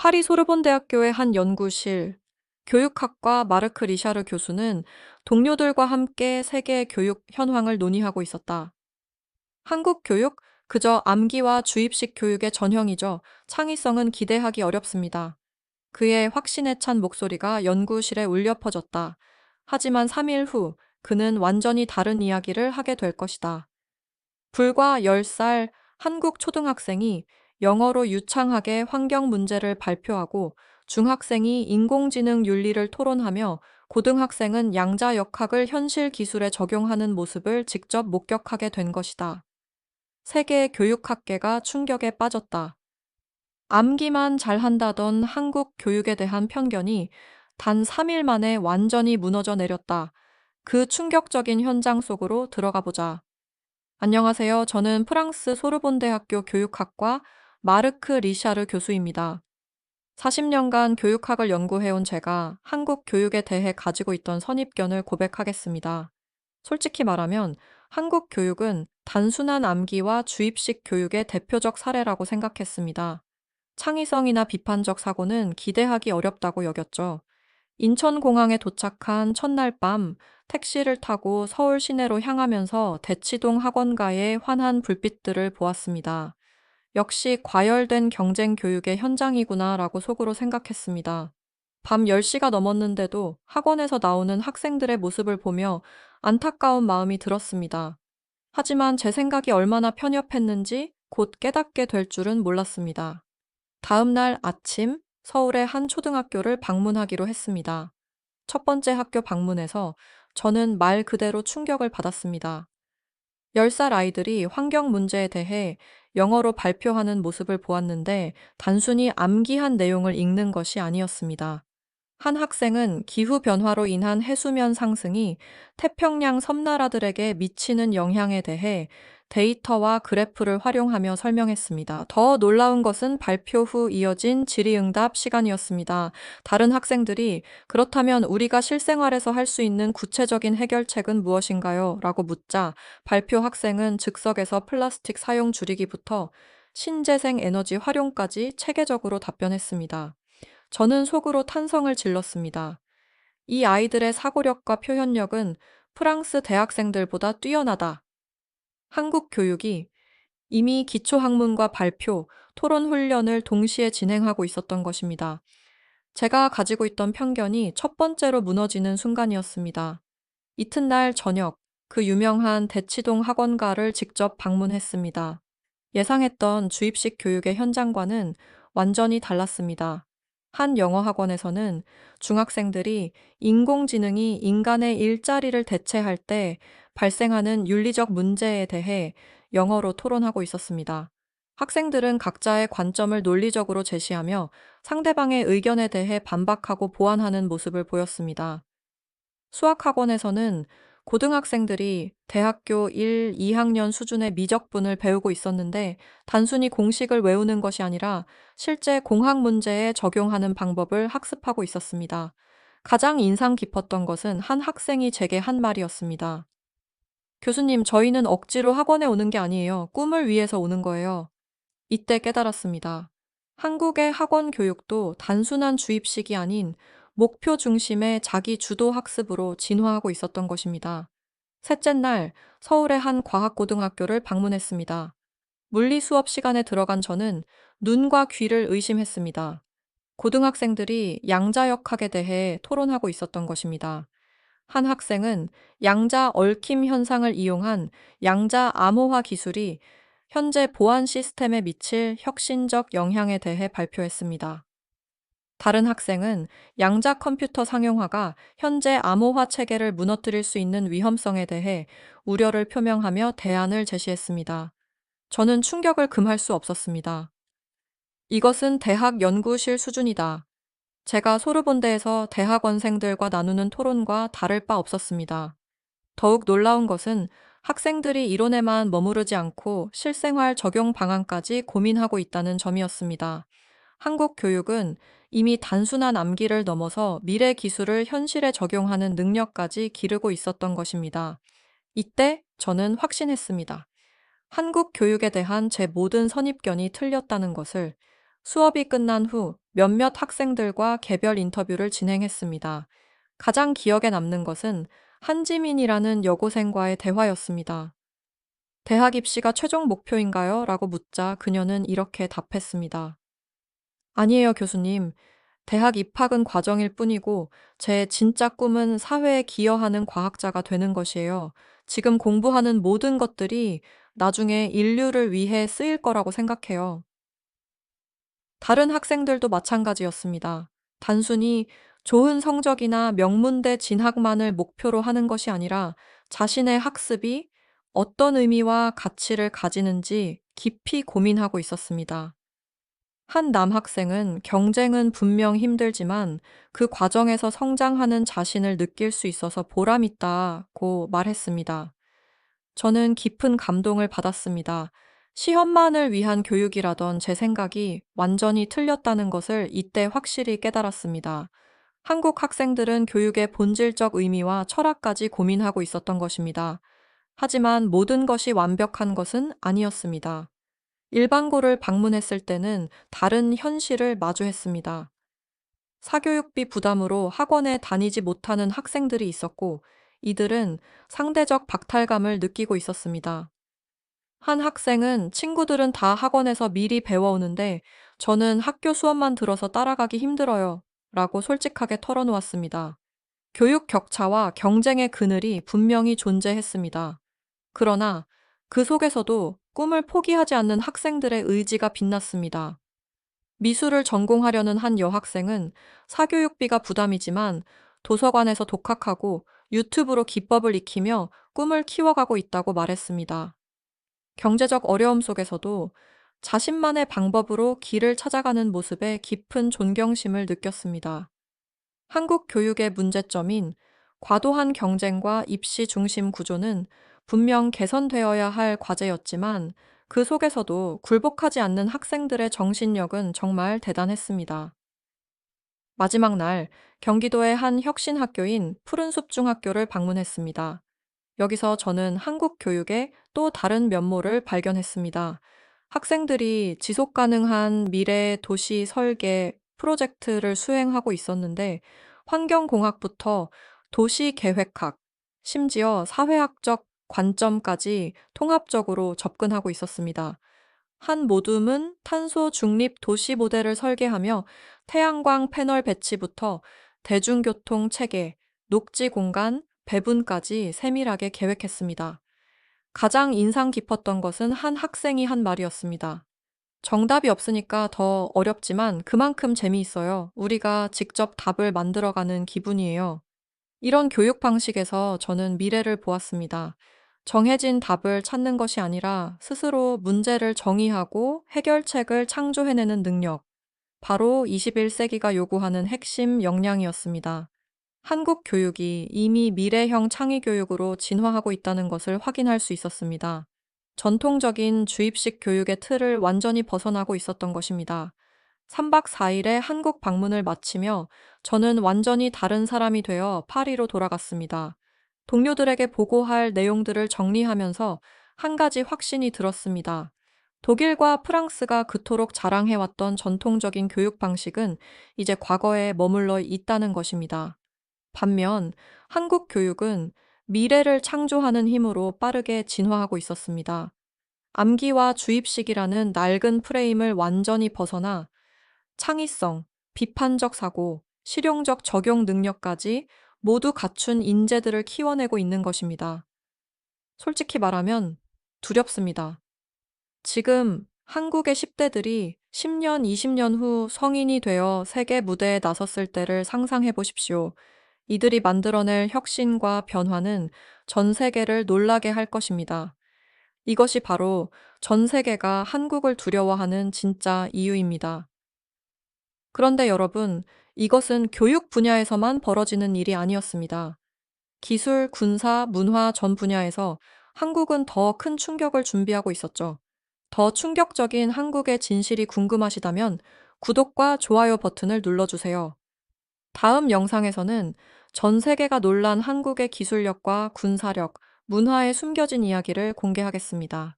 파리 소르본대학교의 한 연구실, 교육학과 마르크 리샤르 교수는 동료들과 함께 세계 교육 현황을 논의하고 있었다. 한국 교육, 그저 암기와 주입식 교육의 전형이죠. 창의성은 기대하기 어렵습니다. 그의 확신에 찬 목소리가 연구실에 울려 퍼졌다. 하지만 3일 후, 그는 완전히 다른 이야기를 하게 될 것이다. 불과 10살 한국 초등학생이 영어로 유창하게 환경 문제를 발표하고 중학생이 인공지능 윤리를 토론하며 고등학생은 양자역학을 현실 기술에 적용하는 모습을 직접 목격하게 된 것이다. 세계 교육학계가 충격에 빠졌다. 암기만 잘한다던 한국 교육에 대한 편견이 단 3일 만에 완전히 무너져 내렸다. 그 충격적인 현장 속으로 들어가 보자. 안녕하세요. 저는 프랑스 소르본대학교 교육학과 마르크 리샤르 교수입니다. 40년간 교육학을 연구해온 제가 한국 교육에 대해 가지고 있던 선입견을 고백하겠습니다. 솔직히 말하면 한국 교육은 단순한 암기와 주입식 교육의 대표적 사례라고 생각했습니다. 창의성이나 비판적 사고는 기대하기 어렵다고 여겼죠. 인천공항에 도착한 첫날 밤 택시를 타고 서울 시내로 향하면서 대치동 학원가의 환한 불빛들을 보았습니다. 역시 과열된 경쟁 교육의 현장이구나라고 속으로 생각했습니다. 밤 10시가 넘었는데도 학원에서 나오는 학생들의 모습을 보며 안타까운 마음이 들었습니다. 하지만 제 생각이 얼마나 편협했는지 곧 깨닫게 될 줄은 몰랐습니다. 다음 날 아침 서울의 한 초등학교를 방문하기로 했습니다. 첫 번째 학교 방문에서 저는 말 그대로 충격을 받았습니다. 10살 아이들이 환경 문제에 대해 영어로 발표하는 모습을 보았는데 단순히 암기한 내용을 읽는 것이 아니었습니다. 한 학생은 기후변화로 인한 해수면 상승이 태평양 섬나라들에게 미치는 영향에 대해 데이터와 그래프를 활용하며 설명했습니다. 더 놀라운 것은 발표 후 이어진 질의응답 시간이었습니다. 다른 학생들이 그렇다면 우리가 실생활에서 할 수 있는 구체적인 해결책은 무엇인가요? 라고 묻자 발표 학생은 즉석에서 플라스틱 사용 줄이기부터 신재생 에너지 활용까지 체계적으로 답변했습니다. 저는 속으로 탄성을 질렀습니다. 이 아이들의 사고력과 표현력은 프랑스 대학생들보다 뛰어나다. 한국 교육이 이미 기초학문과 발표, 토론 훈련을 동시에 진행하고 있었던 것입니다. 제가 가지고 있던 편견이 첫 번째로 무너지는 순간이었습니다. 이튿날 저녁, 그 유명한 대치동 학원가를 직접 방문했습니다. 예상했던 주입식 교육의 현장과는 완전히 달랐습니다. 한 영어 학원에서는 중학생들이 인공지능이 인간의 일자리를 대체할 때 발생하는 윤리적 문제에 대해 영어로 토론하고 있었습니다. 학생들은 각자의 관점을 논리적으로 제시하며 상대방의 의견에 대해 반박하고 보완하는 모습을 보였습니다. 수학학원에서는 고등학생들이 대학교 1, 2학년 수준의 미적분을 배우고 있었는데 단순히 공식을 외우는 것이 아니라 실제 공학 문제에 적용하는 방법을 학습하고 있었습니다. 가장 인상 깊었던 것은 한 학생이 제게 한 말이었습니다. 교수님, 저희는 억지로 학원에 오는 게 아니에요. 꿈을 위해서 오는 거예요. 이때 깨달았습니다. 한국의 학원 교육도 단순한 주입식이 아닌 목표 중심의 자기 주도 학습으로 진화하고 있었던 것입니다. 셋째 날 서울의 한 과학고등학교를 방문했습니다. 물리 수업 시간에 들어간 저는 눈과 귀를 의심했습니다. 고등학생들이 양자역학에 대해 토론하고 있었던 것입니다. 한 학생은 양자 얽힘 현상을 이용한 양자 암호화 기술이 현재 보안 시스템에 미칠 혁신적 영향에 대해 발표했습니다. 다른 학생은 양자 컴퓨터 상용화가 현재 암호화 체계를 무너뜨릴 수 있는 위험성에 대해 우려를 표명하며 대안을 제시했습니다. 저는 충격을 금할 수 없었습니다. 이것은 대학 연구실 수준이다. 제가 소르본대에서 대학원생들과 나누는 토론과 다를 바 없었습니다. 더욱 놀라운 것은 학생들이 이론에만 머무르지 않고 실생활 적용 방안까지 고민하고 있다는 점이었습니다. 한국 교육은 이미 단순한 암기를 넘어서 미래 기술을 현실에 적용하는 능력까지 기르고 있었던 것입니다. 이때 저는 확신했습니다. 한국 교육에 대한 제 모든 선입견이 틀렸다는 것을. 수업이 끝난 후 몇몇 학생들과 개별 인터뷰를 진행했습니다. 가장 기억에 남는 것은 한지민이라는 여고생과의 대화였습니다. 대학 입시가 최종 목표인가요? 라고 묻자 그녀는 이렇게 답했습니다. 아니에요, 교수님. 대학 입학은 과정일 뿐이고, 제 진짜 꿈은 사회에 기여하는 과학자가 되는 것이에요. 지금 공부하는 모든 것들이 나중에 인류를 위해 쓰일 거라고 생각해요. 다른 학생들도 마찬가지였습니다. 단순히 좋은 성적이나 명문대 진학만을 목표로 하는 것이 아니라 자신의 학습이 어떤 의미와 가치를 가지는지 깊이 고민하고 있었습니다. 한 남학생은 경쟁은 분명 힘들지만 그 과정에서 성장하는 자신을 느낄 수 있어서 보람있다고 말했습니다. 저는 깊은 감동을 받았습니다. 시험만을 위한 교육이라던 제 생각이 완전히 틀렸다는 것을 이때 확실히 깨달았습니다. 한국 학생들은 교육의 본질적 의미와 철학까지 고민하고 있었던 것입니다. 하지만 모든 것이 완벽한 것은 아니었습니다. 일반고를 방문했을 때는 다른 현실을 마주했습니다. 사교육비 부담으로 학원에 다니지 못하는 학생들이 있었고, 이들은 상대적 박탈감을 느끼고 있었습니다. 한 학생은 친구들은 다 학원에서 미리 배워오는데 저는 학교 수업만 들어서 따라가기 힘들어요. 라고 솔직하게 털어놓았습니다. 교육 격차와 경쟁의 그늘이 분명히 존재했습니다. 그러나 그 속에서도 꿈을 포기하지 않는 학생들의 의지가 빛났습니다. 미술을 전공하려는 한 여학생은 사교육비가 부담이지만 도서관에서 독학하고 유튜브로 기법을 익히며 꿈을 키워가고 있다고 말했습니다. 경제적 어려움 속에서도 자신만의 방법으로 길을 찾아가는 모습에 깊은 존경심을 느꼈습니다. 한국 교육의 문제점인 과도한 경쟁과 입시 중심 구조는 분명 개선되어야 할 과제였지만 그 속에서도 굴복하지 않는 학생들의 정신력은 정말 대단했습니다. 마지막 날 경기도의 한 혁신 학교인 푸른숲 중학교를 방문했습니다. 여기서 저는 한국 교육의 또 다른 면모를 발견했습니다. 학생들이 지속 가능한 미래 도시 설계 프로젝트를 수행하고 있었는데 환경공학부터 도시 계획학, 심지어 사회학적 관점까지 통합적으로 접근하고 있었습니다. 한 모둠은 탄소 중립 도시 모델을 설계하며 태양광 패널 배치부터 대중교통 체계, 녹지 공간, 배분까지 세밀하게 계획했습니다. 가장 인상 깊었던 것은 한 학생이 한 말이었습니다. 정답이 없으니까 더 어렵지만 그만큼 재미있어요. 우리가 직접 답을 만들어가는 기분이에요. 이런 교육 방식에서 저는 미래를 보았습니다. 정해진 답을 찾는 것이 아니라 스스로 문제를 정의하고 해결책을 창조해내는 능력. 바로 21세기가 요구하는 핵심 역량이었습니다. 한국 교육이 이미 미래형 창의 교육으로 진화하고 있다는 것을 확인할 수 있었습니다. 전통적인 주입식 교육의 틀을 완전히 벗어나고 있었던 것입니다. 3박 4일의 한국 방문을 마치며 저는 완전히 다른 사람이 되어 파리로 돌아갔습니다. 동료들에게 보고할 내용들을 정리하면서 한 가지 확신이 들었습니다. 독일과 프랑스가 그토록 자랑해왔던 전통적인 교육 방식은 이제 과거에 머물러 있다는 것입니다. 반면 한국 교육은 미래를 창조하는 힘으로 빠르게 진화하고 있었습니다. 암기와 주입식이라는 낡은 프레임을 완전히 벗어나 창의성, 비판적 사고, 실용적 적용 능력까지 모두 갖춘 인재들을 키워내고 있는 것입니다. 솔직히 말하면 두렵습니다. 지금 한국의 10대들이 10년, 20년 후 성인이 되어 세계 무대에 나섰을 때를 상상해 보십시오. 이들이 만들어낼 혁신과 변화는 전 세계를 놀라게 할 것입니다. 이것이 바로 전 세계가 한국을 두려워하는 진짜 이유입니다. 그런데 여러분, 이것은 교육 분야에서만 벌어지는 일이 아니었습니다. 기술, 군사, 문화 전 분야에서 한국은 더 큰 충격을 준비하고 있었죠. 더 충격적인 한국의 진실이 궁금하시다면 구독과 좋아요 버튼을 눌러주세요. 다음 영상에서는 전 세계가 놀란 한국의 기술력과 군사력, 문화의 숨겨진 이야기를 공개하겠습니다.